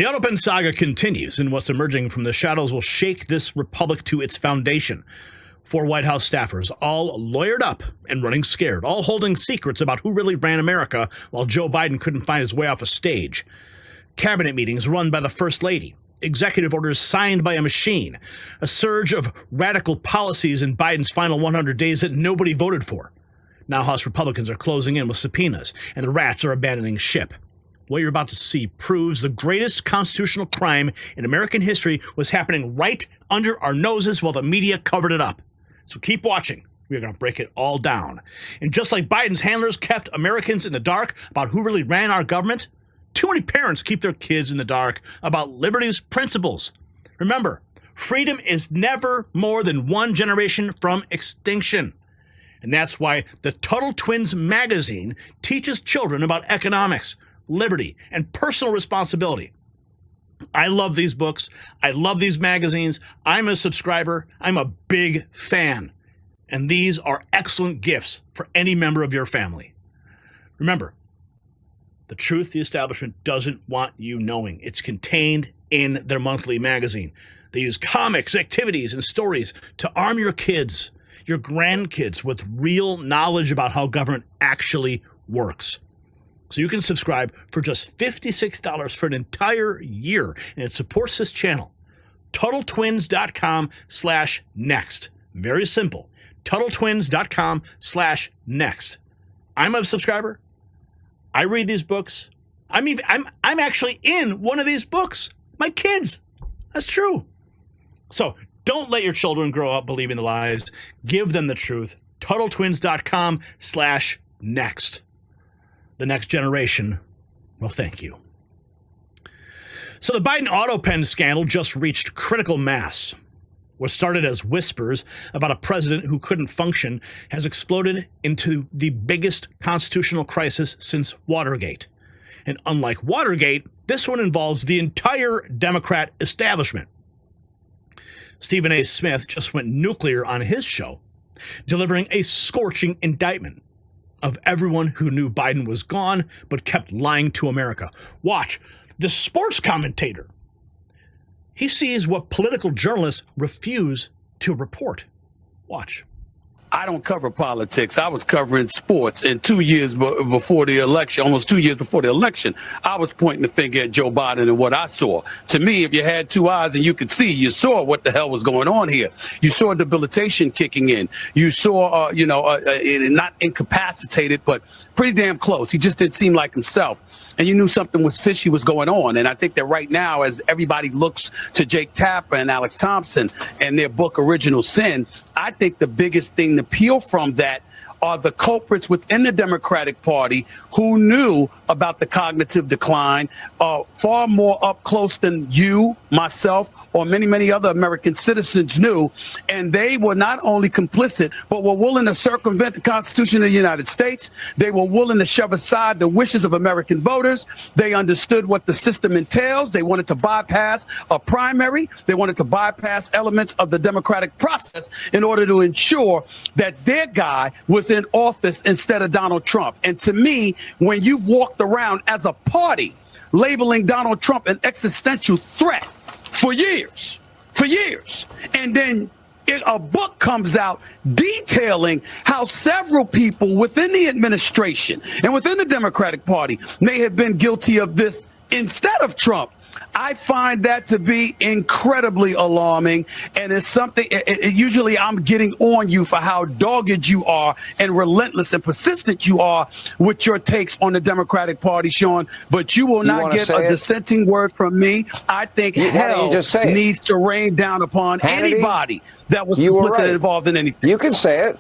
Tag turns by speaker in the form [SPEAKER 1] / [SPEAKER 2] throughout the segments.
[SPEAKER 1] The Autopen saga continues, and what's emerging from the shadows will shake this republic to its foundation. 4 White House staffers, all lawyered up and running scared, all holding secrets about who really ran America while Joe Biden couldn't find his way off a stage. Cabinet meetings run by the First Lady. Executive orders signed by a machine. A surge of radical policies in Biden's final 100 days that nobody voted for. Now House Republicans are closing in with subpoenas, and the rats are abandoning ship. What you're about to see proves the greatest constitutional crime in American history was happening right under our noses while the media covered it up. So keep watching. We're going to break it all down. And just like Biden's handlers kept Americans in the dark about who really ran our government, too many parents keep their kids in the dark about liberty's principles. Remember, freedom is never more than one generation from extinction. And that's why the Tuttle Twins magazine teaches children about economics, liberty, and personal responsibility. I love these books. I love these magazines. I'm a subscriber. I'm a big fan. And these are excellent gifts for any member of your family. Remember, the truth the establishment doesn't want you knowing. It's contained in their monthly magazine. They use comics, activities, and stories to arm your kids, your grandkids, with real knowledge about how government actually works. So you can subscribe for just $56 for an entire year, and it supports this channel. TuttleTwins.com/next. Very simple. TuttleTwins.com/next. I'm a subscriber. I read these books. I'm actually in one of these books. My kids. That's true. So don't let your children grow up believing the lies. Give them the truth. TuttleTwins.com/next. The next generation will thank you. So the Biden Autopen scandal just reached critical mass. What started as whispers about a president who couldn't function has exploded into the biggest constitutional crisis since Watergate. And unlike Watergate, this one involves the entire Democrat establishment. Stephen A. Smith just went nuclear on his show, delivering a scorching indictment of everyone who knew Biden was gone but kept lying to America. Watch. The sports commentator, he sees what political journalists refuse to report. Watch.
[SPEAKER 2] I don't cover politics. I was covering sports, and 2 years before the election, almost 2 years before the election, I was pointing the finger at Joe Biden and what I saw. To me, if you had 2 eyes and you could see, you saw what the hell was going on here. You saw debilitation kicking in. You saw, not incapacitated, but pretty damn close. He just didn't seem like himself. And you knew something was fishy was going on. And I think that right now, as everybody looks to Jake Tapper and Alex Thompson and their book, Original Sin, I think the biggest thing to peel from that are the culprits within the Democratic Party who knew about the cognitive decline far more up close than you, myself, or many, many other American citizens knew. And they were not only complicit, but were willing to circumvent the Constitution of the United States. They were willing to shove aside the wishes of American voters. They understood what the system entails. They wanted to bypass a primary. They wanted to bypass elements of the democratic process in order to ensure that their guy was in office instead of Donald Trump. And to me, when you've walked around as a party labeling Donald Trump an existential threat for years, and then a book comes out detailing how several people within the administration and within the Democratic Party may have been guilty of this instead of Trump, I find that to be incredibly alarming, and it's something usually I'm getting on you for how dogged you are and relentless and persistent you are with your takes on the Democratic Party, Sean, but you will not get a dissenting word from me. I think hell needs to rain down upon anybody that was complicit and involved in anything.
[SPEAKER 3] You can say it.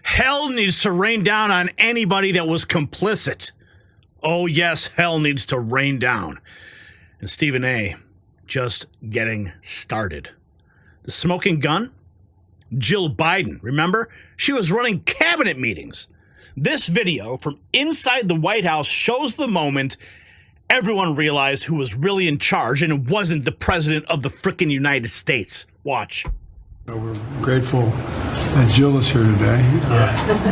[SPEAKER 1] Hell needs to rain down on anybody that was complicit. Oh, yes, hell needs to rain down. And Stephen A. just getting started. The smoking gun? Jill Biden, remember? She was running cabinet meetings. This video from inside the White House shows the moment everyone realized who was really in charge, and it wasn't the president of the frickin' United States. Watch.
[SPEAKER 4] We're grateful that Jill is here today.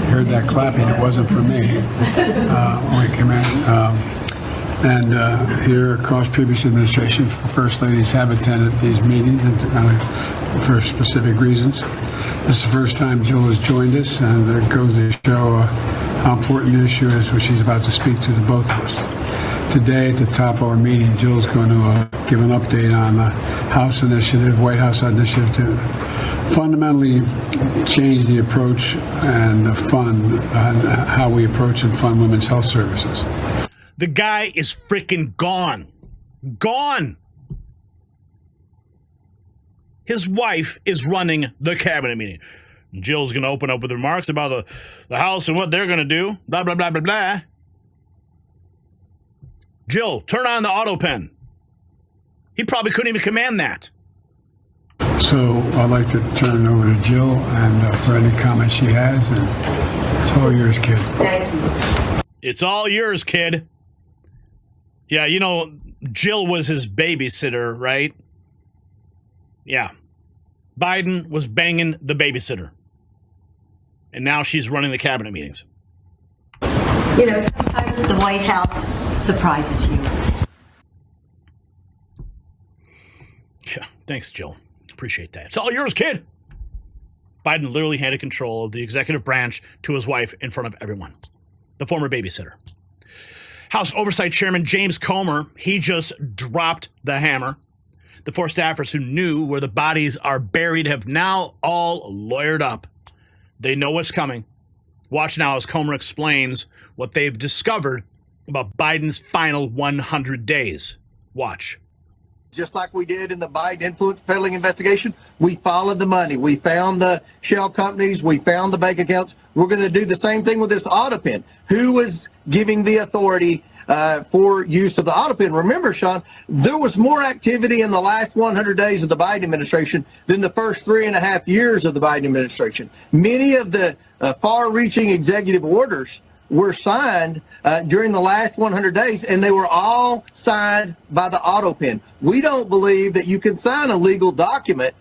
[SPEAKER 4] Heard that clapping. It wasn't for me when we came in. And here across previous administrations, First Ladies have attended these meetings for specific reasons. This is the first time Jill has joined us, and it goes to show how important the issue is, which she's about to speak to the both of us. Today, at the top of our meeting, Jill's going to give an update on the House initiative, White House initiative, to fundamentally change the approach and the fund, how we approach and fund women's health services.
[SPEAKER 1] The guy is freaking gone. Gone. His wife is running the cabinet meeting. Jill's going to open up with remarks about the House and what they're going to do. Blah, blah, blah, blah, blah. Jill, turn on the Autopen. He probably couldn't even command that.
[SPEAKER 4] So I'd like to turn it over to Jill and for any comments she has. And it's all yours, kid.
[SPEAKER 3] Thank you.
[SPEAKER 1] It's all yours, kid. Yeah, you know, Jill was his babysitter, right? Yeah. Biden was banging the babysitter. And now she's running the cabinet meetings.
[SPEAKER 3] You know, sometimes the White House surprises you.
[SPEAKER 1] Yeah, thanks, Jill. Appreciate that. It's all yours, kid. Biden literally handed control of the executive branch to his wife in front of everyone. The former babysitter. House Oversight Chairman James Comr, he just dropped the hammer. The 4 staffers who knew where the bodies are buried have now all lawyered up. They know what's coming. Watch now as Comr explains what they've discovered about Biden's final 100 days. Watch.
[SPEAKER 5] Just like we did in the Biden influence peddling investigation, we followed the money. We found the shell companies. We found the bank accounts. We're going to do the same thing with this Autopen. Who was giving the authority for use of the Autopen? Remember, Sean, there was more activity in the last 100 days of the Biden administration than the first 3.5 years of the Biden administration. Many of the far-reaching executive orders were signed during the last 100 days, and they were all signed by the Autopen. We don't believe that you can sign a legal document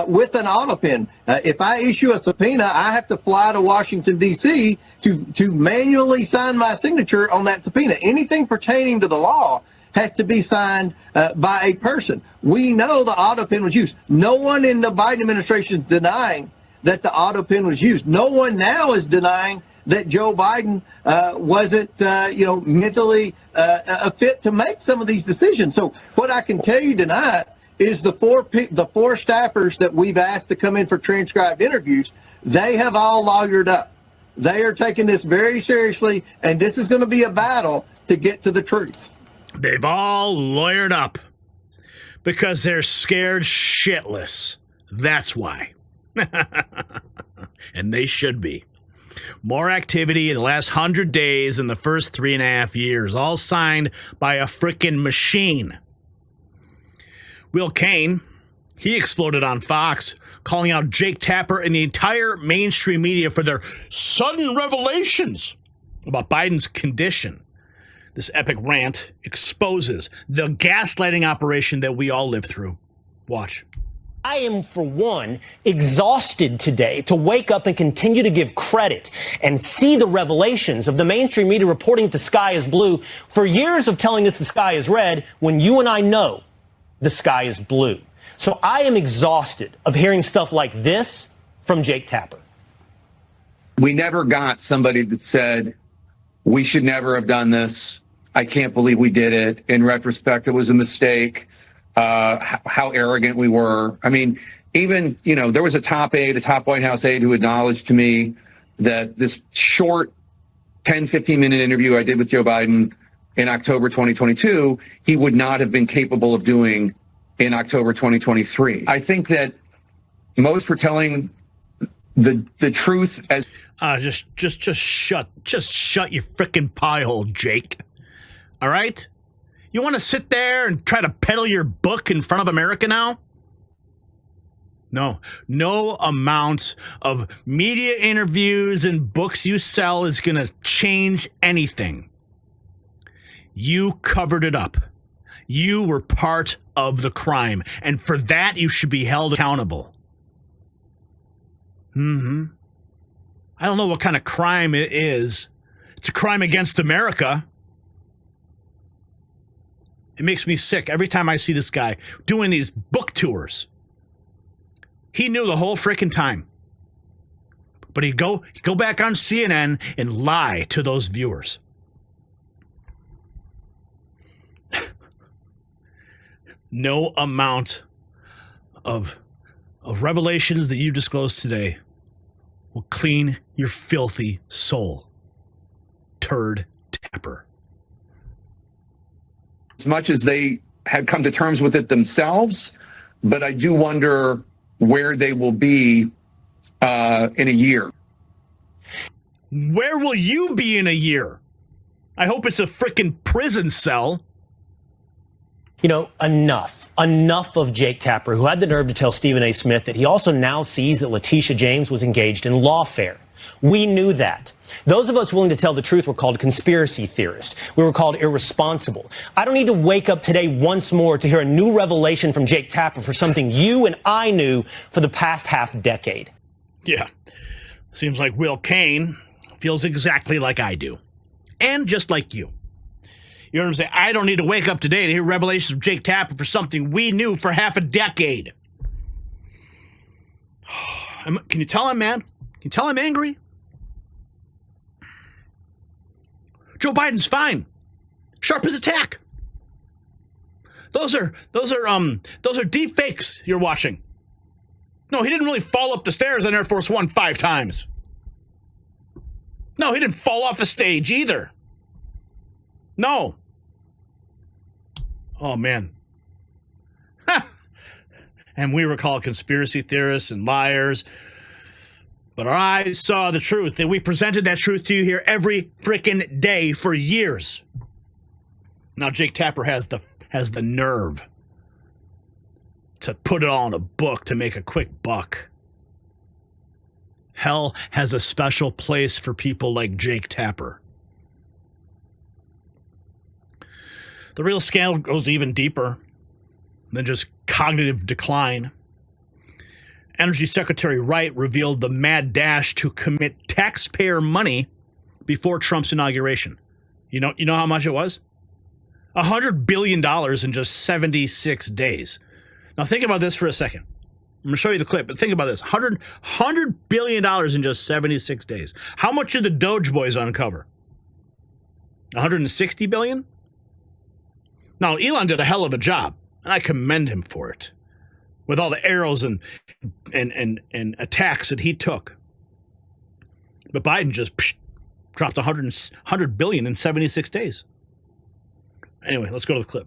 [SPEAKER 5] with an Autopen. If I issue a subpoena, I have to fly to Washington, D.C. to manually sign my signature on that subpoena. Anything pertaining to the law has to be signed by a person. We know the Autopen was used. No one in the Biden administration is denying that the Autopen was used. No one now is denying that Joe Biden wasn't, mentally fit to make some of these decisions. So what I can tell you tonight is the four staffers that we've asked to come in for transcribed interviews, they have all lawyered up. They are taking this very seriously, and this is going to be a battle to get to the truth.
[SPEAKER 1] They've all lawyered up because they're scared shitless. That's why. And they should be. More activity in the last 100 days than the first 3.5 years, all signed by a frickin' machine. Will Kaine, he exploded on Fox, calling out Jake Tapper and the entire mainstream media for their sudden revelations about Biden's condition. This epic rant exposes the gaslighting operation that we all live through. Watch.
[SPEAKER 6] I am, for one, exhausted today to wake up and continue to give credit and see the revelations of the mainstream media reporting that the sky is blue for years of telling us the sky is red when you and I know the sky is blue. So I am exhausted of hearing stuff like this from Jake Tapper.
[SPEAKER 7] We never got somebody that said, we should never have done this. I can't believe we did it. In retrospect, it was a mistake. How arrogant we were. I mean, even, there was a top White House aide who acknowledged to me that this short 10, 15-minute interview I did with Joe Biden in October 2022, he would not have been capable of doing in October 2023. I think that most were telling the truth as...
[SPEAKER 1] Just shut your frickin' pie hole, Jake. All right? You want to sit there and try to peddle your book in front of America now? No amount of media interviews and books you sell is going to change anything. You covered it up. You were part of the crime, and for that you should be held accountable. I don't know what kind of crime it is. It's a crime against America. It makes me sick every time I see this guy doing these book tours. He knew the whole freaking time. But he'd go back on CNN and lie to those viewers. No amount of revelations that you disclose today will clean your filthy soul. Turd tapper.
[SPEAKER 7] As much as they had come to terms with it themselves, but I do wonder where they will be in a year.
[SPEAKER 1] Where will you be in a year? I hope it's a frickin' prison cell.
[SPEAKER 6] You know, enough of Jake Tapper, who had the nerve to tell Stephen A. Smith that he also now sees that Letitia James was engaged in lawfare. We knew that. Those of us willing to tell the truth were called conspiracy theorists. We were called irresponsible. I don't need to wake up today once more to hear a new revelation from Jake Tapper for something you and I knew for the past half decade.
[SPEAKER 1] Yeah. Seems like Will Kaine feels exactly like I do. And just like you. You know what I'm saying? I don't need to wake up today to hear revelations of Jake Tapper for something we knew for half a decade. Can you tell I'm mad? Can you tell I'm angry? Joe Biden's fine. Sharp as a tack. Those are deep fakes you're watching. No, he didn't really fall up the stairs on Air Force One 5 times. No, he didn't fall off the stage either. No. Oh, man. And we were called conspiracy theorists and liars. But our eyes saw the truth, and we presented that truth to you here every frickin' day for years. Now Jake Tapper has the nerve to put it all in a book to make a quick buck. Hell has a special place for people like Jake Tapper. The real scandal goes even deeper than just cognitive decline. Energy Secretary Wright revealed the mad dash to commit taxpayer money before Trump's inauguration. You know how much it was? $100 billion in just 76 days. Now think about this for a second. I'm going to show you the clip, but think about this. $100 billion in just 76 days. How much did the Doge Boys uncover? 160 billion? Now, Elon did a hell of a job, and I commend him for it, with all the arrows and attacks that he took. But Biden just dropped 100 billion in 76 days. Anyway, let's go to the clip.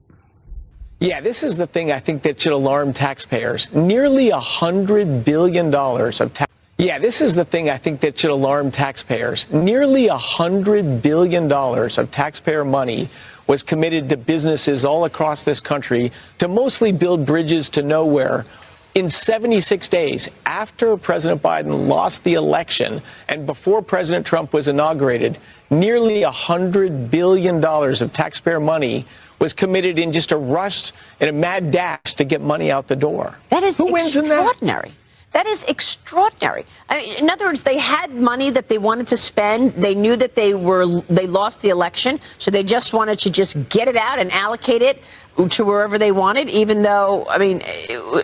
[SPEAKER 8] Yeah, this is the thing I think that should alarm taxpayers. Nearly $100 billion of tax. Yeah, this is the thing I think that should alarm taxpayers. Nearly $100 billion of taxpayer money was committed to businesses all across this country to mostly build bridges to nowhere. In 76 days, after President Biden lost the election and before President Trump was inaugurated, nearly $100 billion of taxpayer money was committed in just a rush and a mad dash to get money out the door.
[SPEAKER 9] That is
[SPEAKER 8] Who wins in that?
[SPEAKER 9] extraordinary. That is extraordinary. I mean, in other words, they had money that they wanted to spend. They knew that they lost the election, so they just wanted to just get it out and allocate it to wherever they wanted, even though, I mean,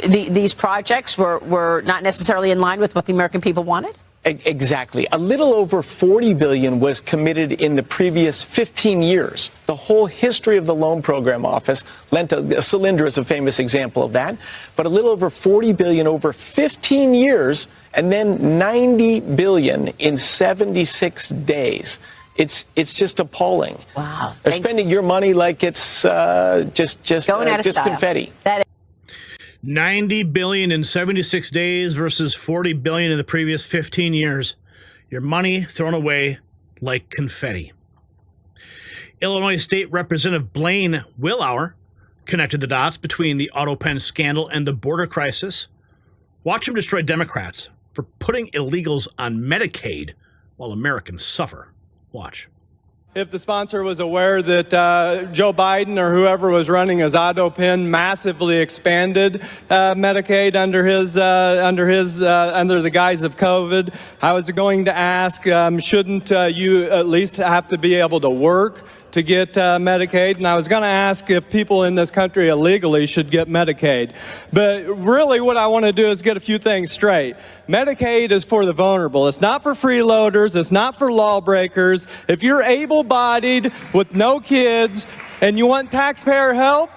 [SPEAKER 9] these projects were not necessarily in line with what the American people wanted.
[SPEAKER 8] Exactly. A little over $40 billion was committed in the previous 15 years. The whole history of the Loan Program Office, Solyndra is a famous example of that, but a little over $40 billion over 15 years, and then $90 billion in 76 days. It's just appalling.
[SPEAKER 9] Wow.
[SPEAKER 8] They're spending your money like it's just confetti.
[SPEAKER 9] That is
[SPEAKER 1] 90 billion in 76 days versus 40 billion in the previous 15 years. Your money thrown away like confetti. Illinois State Representative Blaine Willau connected the dots between the Autopen scandal and the border crisis. Watch him destroy Democrats for putting illegals on Medicaid while Americans suffer. Watch.
[SPEAKER 10] If the sponsor was aware that Joe Biden or whoever was running his Autopen massively expanded Medicaid under the guise of COVID, I was going to ask, shouldn't you at least have to be able to work to get Medicaid, and I was going to ask if people in this country illegally should get Medicaid. But really what I want to do is get a few things straight. Medicaid is for the vulnerable. It's not for freeloaders. It's not for lawbreakers. If you're able-bodied with no kids and you want taxpayer help,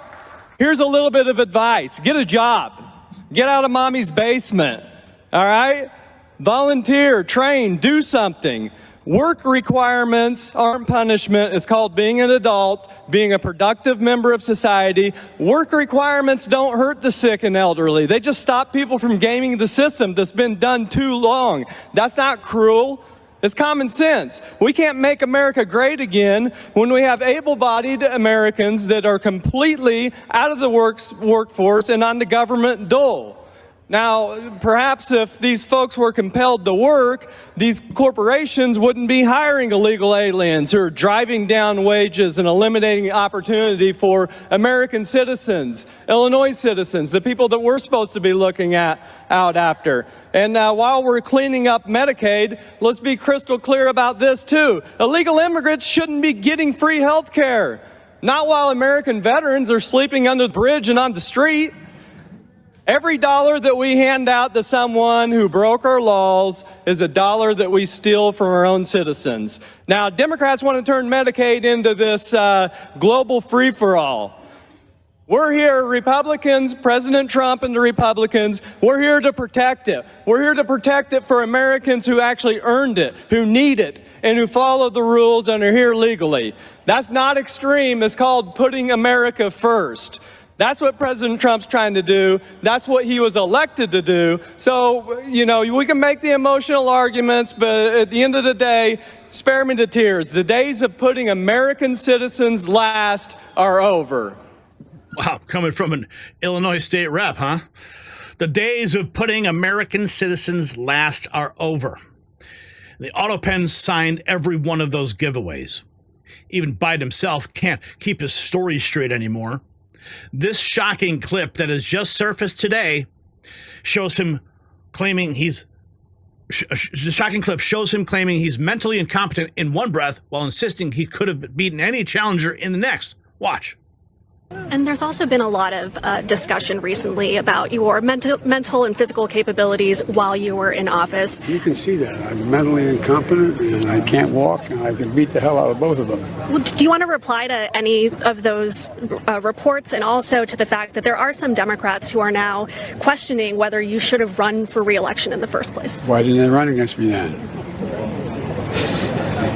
[SPEAKER 10] here's a little bit of advice. Get a job. Get out of mommy's basement. All right? Volunteer, train, do something. Work requirements aren't punishment. It's called being an adult, being a productive member of society. Work requirements don't hurt the sick and elderly. They just stop people from gaming the system that's been done too long. That's not cruel. It's common sense. We can't make America great again when we have able-bodied Americans that are completely out of the workforce and on the government dole. Now, perhaps if these folks were compelled to work, these corporations wouldn't be hiring illegal aliens who are driving down wages and eliminating opportunity for American citizens, Illinois citizens, the people that we're supposed to be looking out after. And while we're cleaning up Medicaid, let's be crystal clear about this too. Illegal immigrants shouldn't be getting free health care. Not while American veterans are sleeping under the bridge and on the street. Every dollar that we hand out to someone who broke our laws is a dollar that we steal from our own citizens. Now, Democrats want to turn Medicaid into this global free-for-all. We're here, Republicans, President Trump and the Republicans, we're here to protect it. We're here to protect it for Americans who actually earned it, who need it, and who follow the rules and are here legally. That's not extreme. It's called putting America first. That's what President Trump's trying to do. That's what he was elected to do. So, you know, we can make the emotional arguments, but at the end of the day, spare me the tears. The days of putting American citizens last are over.
[SPEAKER 1] Wow, coming from an Illinois state rep, huh? The days of putting American citizens last are over. The Autopen signed every one of those giveaways. Even Biden himself can't keep his story straight anymore. This shocking clip that has just surfaced today shows him claiming the shocking clip shows him claiming he's mentally incompetent in one breath while insisting he could have beaten any challenger in the next. Watch.
[SPEAKER 11] And there's also been a lot of discussion recently about your mental and physical capabilities while you were in office.
[SPEAKER 4] You can see that. I'm mentally incompetent and I can't walk and I can beat the hell out of both of them.
[SPEAKER 11] Well, do you want to reply to any of those reports, and also to the fact that there are some Democrats who are now questioning whether you should have run for re-election in the first place?
[SPEAKER 4] Why didn't they run against me then?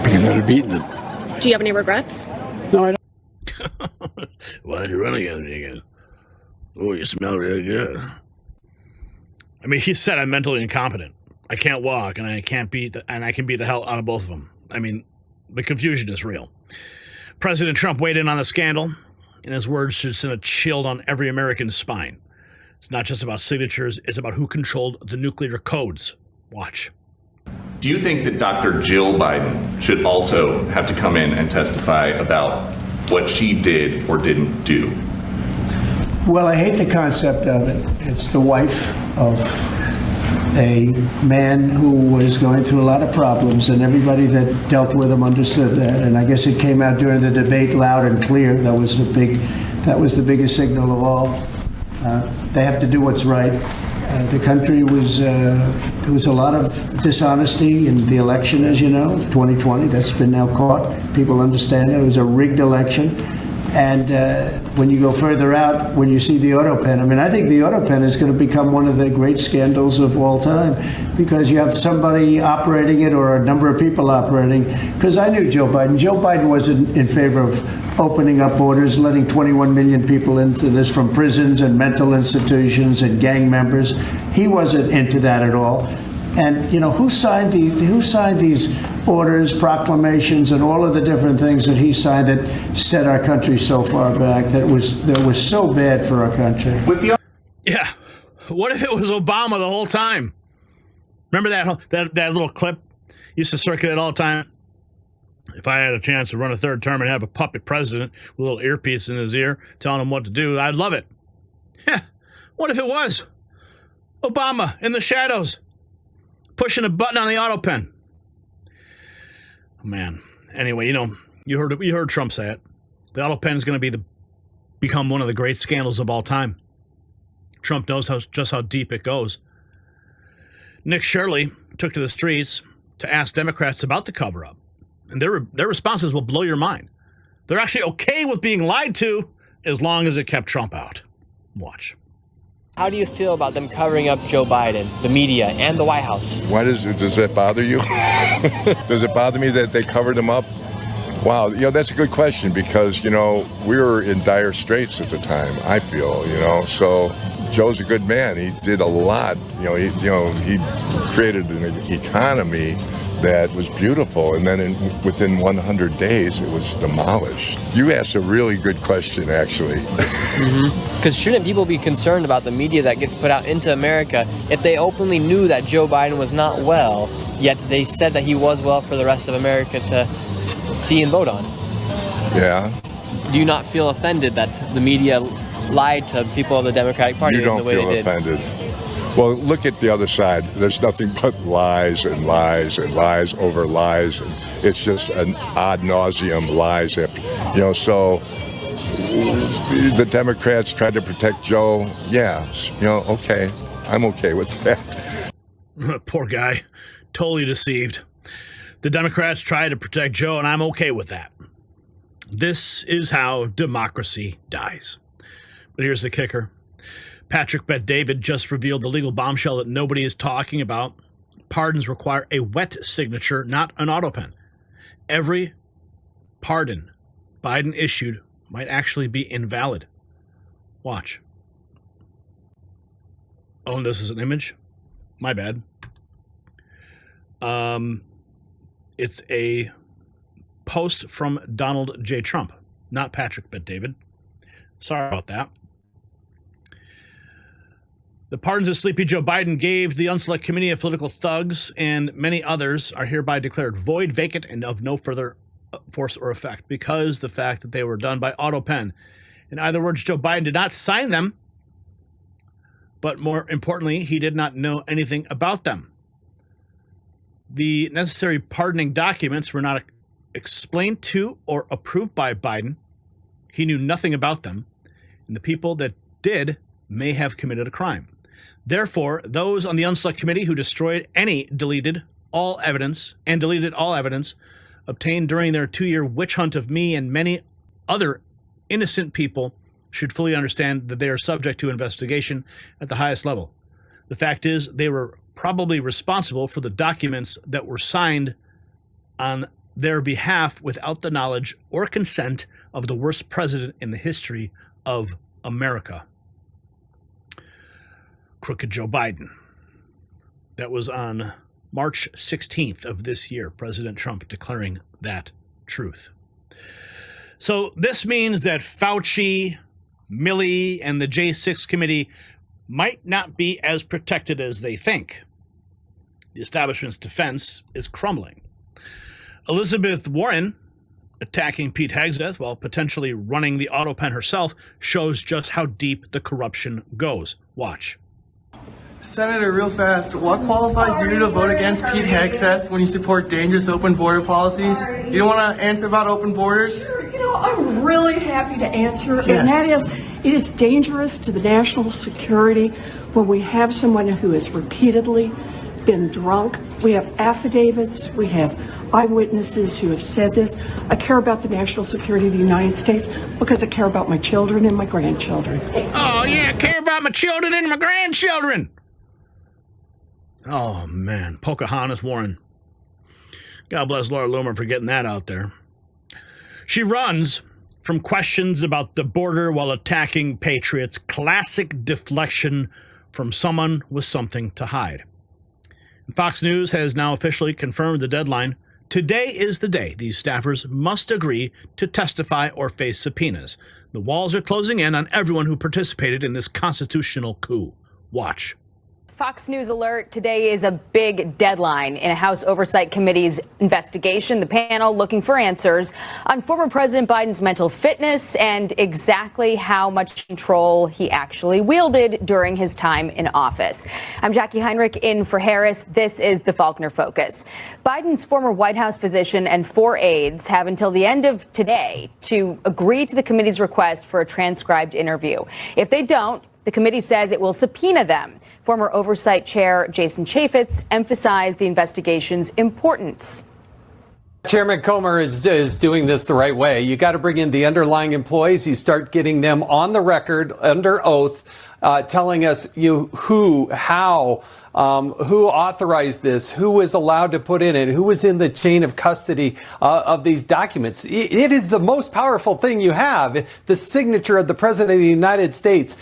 [SPEAKER 4] Because I'd have beaten them.
[SPEAKER 11] Do you have any regrets?
[SPEAKER 4] No, I don't.
[SPEAKER 1] Why did you run against me again? Oh, you smell really good. I mean, he said I'm mentally incompetent. I can't walk, and I can beat the hell out of both of them. I mean, the confusion is real. President Trump weighed in on the scandal, and his words should send a chill down every American's spine. It's not just about signatures, it's about who controlled the nuclear codes. Watch.
[SPEAKER 12] Do you think that Dr. Jill Biden should also have to come in and testify about what she did or didn't do?
[SPEAKER 13] Well, I hate the concept of it. It's the wife of a man who was going through a lot of problems, and everybody that dealt with him understood that. And I guess it came out during the debate loud and clear. That was the biggest signal of all. They have to do what's right. The country was, there was a lot of dishonesty in the election, as you know, 2020. That's been now caught. People understand it. It was a rigged election. And when you go further out, when you see the Autopen, I mean, I think the Autopen is going to become one of the great scandals of all time, because you have somebody operating it, or a number of people operating. Because I knew Joe Biden. Joe Biden wasn't in favor of opening up borders, letting 21 million people into this from prisons and mental institutions and gang members. He wasn't into that at all. And, you know, who signed these orders, proclamations, and all of the different things that he signed that set our country so far back, that was so bad for our country?
[SPEAKER 1] Yeah. What if it was Obama the whole time? Remember that little clip used to circulate all the time? If I had a chance to run a third term and have a puppet president with a little earpiece in his ear telling him what to do, I'd love it. What if it was Obama in the shadows, pushing a button on the Autopen? Man. Anyway, you know, You heard Trump say it. The Autopen is going to become one of the great scandals of all time. Trump knows just how deep it goes. Nick Shirley took to the streets to ask Democrats about the cover-up, and their responses will blow your mind. They're actually okay with being lied to as long as it kept Trump out. Watch.
[SPEAKER 14] How do you feel about them covering up Joe Biden, the media, and the White House?
[SPEAKER 15] Why does that bother you? Does it bother me that they covered him up? Wow, that's a good question because, we were in dire straits at the time, I feel, so Joe's a good man. He did a lot, he created an economy that was beautiful, and then within 100 days, it was demolished. You asked a really good question, actually.
[SPEAKER 14] Because shouldn't people be concerned about the media that gets put out into America if they openly knew that Joe Biden was not well, yet they said that he was well for the rest of America to see and vote on?
[SPEAKER 15] Yeah.
[SPEAKER 14] Do you not feel offended that the media lied to people of the Democratic Party in the way they did?
[SPEAKER 15] You don't feel offended. Well, look at the other side. There's nothing but lies and lies and lies over lies. And it's just an ad nauseum lies. So the Democrats tried to protect Joe. Yeah, okay. I'm okay with that.
[SPEAKER 1] Poor guy. Totally deceived. The Democrats tried to protect Joe, and I'm okay with that. This is how democracy dies. But here's the kicker. Patrick Bet-David just revealed the legal bombshell that nobody is talking about. Pardons require a wet signature, not an Autopen. Every pardon Biden issued might actually be invalid. Watch. Oh, and this is an image? My bad. It's a post from Donald J. Trump, not Patrick Bet-David. Sorry about that. The pardons of Sleepy Joe Biden gave the Unselect Committee of Political Thugs and many others are hereby declared void, vacant, and of no further force or effect because the fact that they were done by Autopen. In other words, Joe Biden did not sign them, but more importantly, he did not know anything about them. The necessary pardoning documents were not explained to or approved by Biden. He knew nothing about them, and the people that did may have committed a crime. Therefore, those on the Unselect Committee who destroyed deleted all evidence obtained during their 2-year witch hunt of me and many other innocent people should fully understand that they are subject to investigation at the highest level. The fact is, they were probably responsible for the documents that were signed on their behalf without the knowledge or consent of the worst president in the history of America. Crooked Joe Biden. That was on March 16th of this year, President Trump declaring that truth. So this means that Fauci, Milley, and the J6 committee might not be as protected as they think. The establishment's defense is crumbling. Elizabeth Warren attacking Pete Hegseth while potentially running the Autopen herself shows just how deep the corruption goes. Watch.
[SPEAKER 16] Senator, real fast, what qualifies you to vote against Pete Hegseth when you support dangerous open border policies? You don't want to answer about open borders?
[SPEAKER 17] I'm really happy to answer, and that is, it is dangerous to the national security when we have someone who has repeatedly been drunk. We have affidavits, we have eyewitnesses who have said this. I care about the national security of the United States because I care about my children and my grandchildren.
[SPEAKER 1] Oh, yeah, I care about my children and my grandchildren. Oh, man. Pocahontas Warren. God bless Laura Loomer for getting that out there. She runs from questions about the border while attacking patriots. Classic deflection from someone with something to hide. Fox News has now officially confirmed the deadline. Today is the day these staffers must agree to testify or face subpoenas. The walls are closing in on everyone who participated in this constitutional coup. Watch.
[SPEAKER 18] Fox News alert. Today is a big deadline in a House Oversight Committee's investigation. The panel looking for answers on former President Biden's mental fitness and exactly how much control he actually wielded during his time in office. I'm Jackie Heinrich in for Harris. This is the Faulkner Focus. Biden's former White House physician and 4 aides have until the end of today to agree to the committee's request for a transcribed interview. If they don't, the committee says it will subpoena them. Former Oversight Chair Jason Chaffetz emphasized the investigation's importance.
[SPEAKER 19] Chairman Comr is doing this the right way. You got to bring in the underlying employees. You start getting them on the record under oath, telling us who, how, who authorized this, who was allowed to put in it, who was in the chain of custody of these documents. It is the most powerful thing you have, the signature of the President of the United States.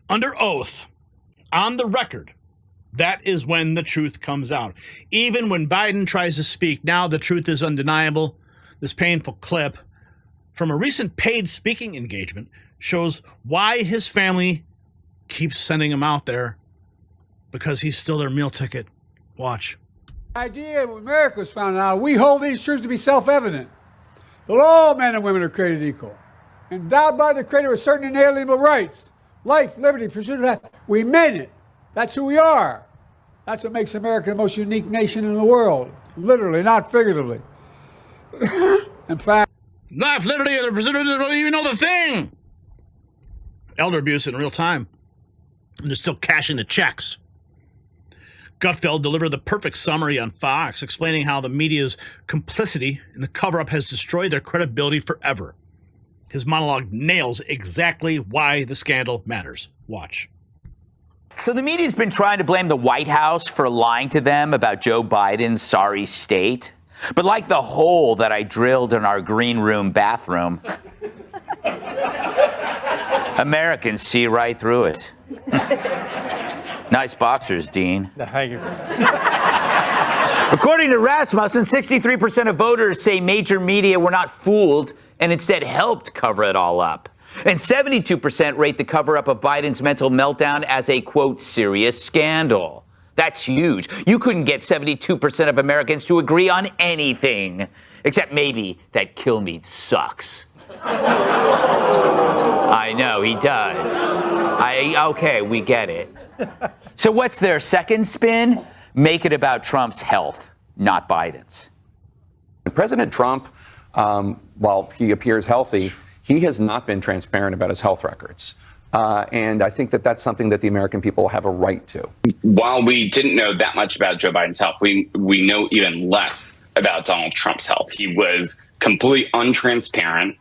[SPEAKER 1] Under oath, on the record, that is when the truth comes out. Even when Biden tries to speak now, the truth is undeniable. This painful clip from a recent paid speaking engagement shows why his family keeps sending him out there, because he's still their meal ticket. Watch.
[SPEAKER 4] The idea of America was founded out. We hold these truths to be self-evident. That all men and women are created equal, endowed by the Creator with certain inalienable rights. Life, liberty, pursuit of happiness. We meant it. That's who we are. That's what makes America the most unique nation in the world. Literally, not figuratively. In fact,
[SPEAKER 1] life, liberty, the pursuit of don't even know the thing. Elder abuse in real time. And they're still cashing the checks. Gutfeld delivered the perfect summary on Fox, explaining how the media's complicity in the cover-up has destroyed their credibility forever. His monologue nails exactly why the scandal matters. Watch.
[SPEAKER 20] So the media's been trying to blame the White House for lying to them about Joe Biden's sorry state. But like the hole that I drilled in our green room bathroom, Americans see right through it. Nice boxers, Dean. According to Rasmussen, 63% of voters say major media were not fooled and instead helped cover it all up. And 72% rate the cover-up of Biden's mental meltdown as a, quote, serious scandal. That's huge. You couldn't get 72% of Americans to agree on anything, except maybe that Kilmeade sucks. I know, he does. Okay, we get it. So what's their second spin? Make it about Trump's health, not Biden's.
[SPEAKER 21] President Trump, while he appears healthy, he has not been transparent about his health records. And I think that that's something that the American people have a right to.
[SPEAKER 22] While we didn't know that much about Joe Biden's health, we know even less about Donald Trump's health. He was completely untransparent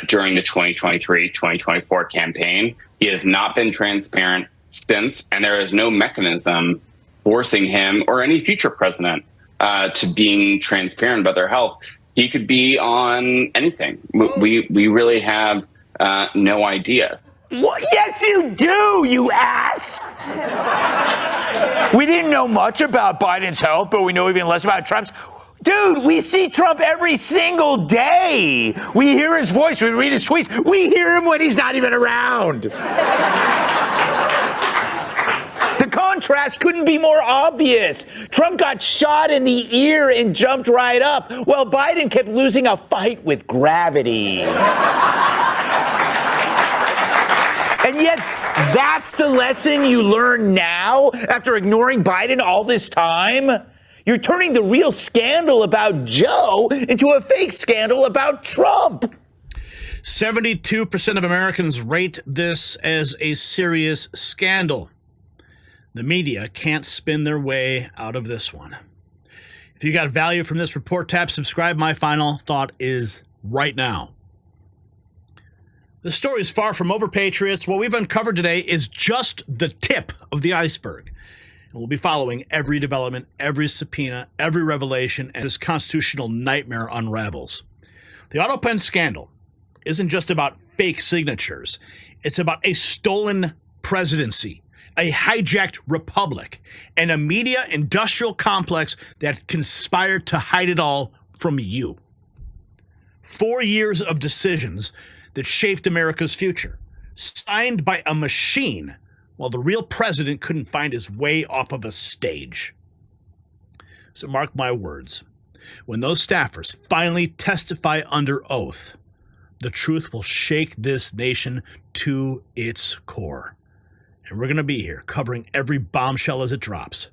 [SPEAKER 22] during the 2023-2024 campaign. He has not been transparent since, and there is no mechanism forcing him or any future president to being transparent about their health. He could be on anything. We really have no idea.
[SPEAKER 20] Well, yes, you do, you ass! We didn't know much about Biden's health, but we know even less about Trump's. Dude, we see Trump every single day. We hear his voice, we read his tweets. We hear him when he's not even around. The contrast couldn't be more obvious. Trump got shot in the ear and jumped right up, while Biden kept losing a fight with gravity. And yet, that's the lesson you learn now after ignoring Biden all this time? You're turning the real scandal about Joe into a fake scandal about Trump.
[SPEAKER 1] 72% of Americans rate this as a serious scandal. The media can't spin their way out of this one. If you got value from this report, tap subscribe. My final thought is right now. The story is far from over, Patriots. What we've uncovered today is just the tip of the iceberg. And we'll be following every development, every subpoena, every revelation, as this constitutional nightmare unravels. The Autopen scandal isn't just about fake signatures. It's about a stolen presidency, a hijacked republic, and a media industrial complex that conspired to hide it all from you. 4 years of decisions that shaped America's future, signed by a machine while the real president couldn't find his way off of a stage. So mark my words, when those staffers finally testify under oath, the truth will shake this nation to its core. And we're going to be here covering every bombshell as it drops.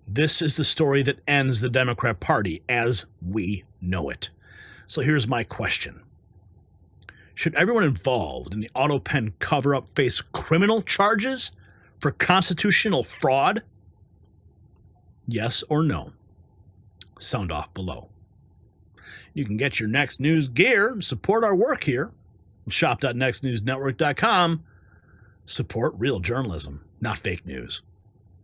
[SPEAKER 1] This is the story that ends the Democrat Party as we know it. So here's my question. Should everyone involved in the Autopen cover-up face criminal charges for constitutional fraud? Yes or no? Sound off below. You can get your Next News gear and support our work here. Shop.nextnewsnetwork.com. Support real journalism, not fake news.